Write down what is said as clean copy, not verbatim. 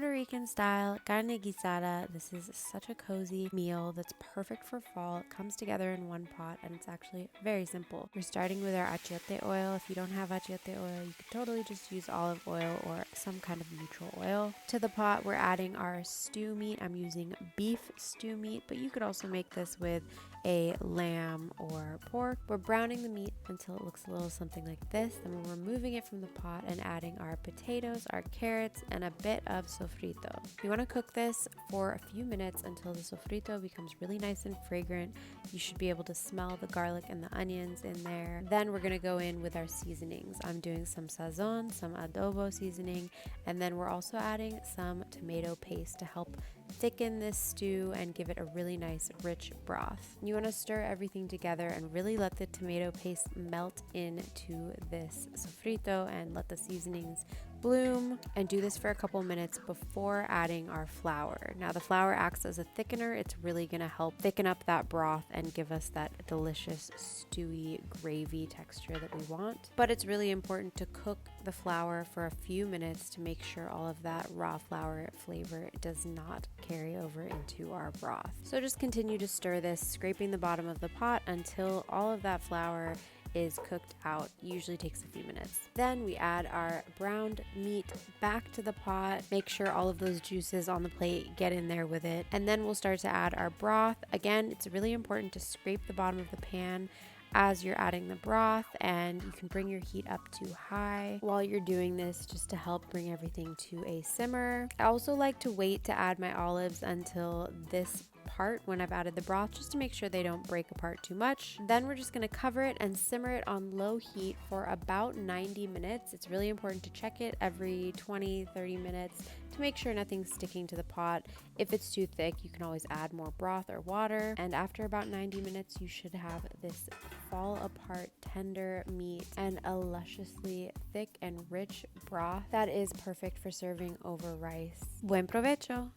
Puerto Rican style carne guisada. This is such a cozy meal that's perfect for fall. It comes together in one pot and it's actually very simple. We're starting with our achiote oil. If you don't have achiote oil, you could totally just use olive oil or some kind of neutral oil. To the pot, we're adding our stew meat. I'm using beef stew meat, but you could also make this with a lamb or pork. We're browning the meat until it looks a little something like this. Then we're removing it from the pot and adding our potatoes, our carrots, and a bit of sofrito. You want to cook this for a few minutes until the sofrito becomes really nice and fragrant. You should be able to smell the garlic and the onions in there. Then we're going to go in with our seasonings. I'm doing some sazon, some adobo seasoning, and then we're also adding some tomato paste to help thicken this stew and give it a really nice rich broth. You want to stir everything together and really let the tomato paste melt into this sofrito and let the seasonings bloom, and do this for a couple minutes before adding our flour. Now the flour acts as a thickener. It's really going to help thicken up that broth and give us that delicious stewy gravy texture that we want. But it's really important to cook the flour for a few minutes to make sure all of that raw flour flavor does not carry over into our broth. So just continue to stir this, scraping the bottom of the pot until all of that flour is cooked out. Usually takes a few minutes. Then we add our browned meat back to the pot. Make sure all of those juices on the plate get in there with it. And then we'll start to add our broth. Again, it's really important to scrape the bottom of the pan as you're adding the broth, and you can bring your heat up to high while you're doing this just to help bring everything to a simmer. I also like to wait to add my olives until this part when I've added the broth, just to make sure they don't break apart too much. Then we're just going to cover it and simmer it on low heat for about 90 minutes. It's really important to check it every 20-30 minutes to make sure nothing's sticking to the pot. If it's too thick, you can always add more broth or water. And after about 90 minutes, you should have this fall apart tender meat and a lusciously thick and rich broth that is perfect for serving over rice. Buen provecho!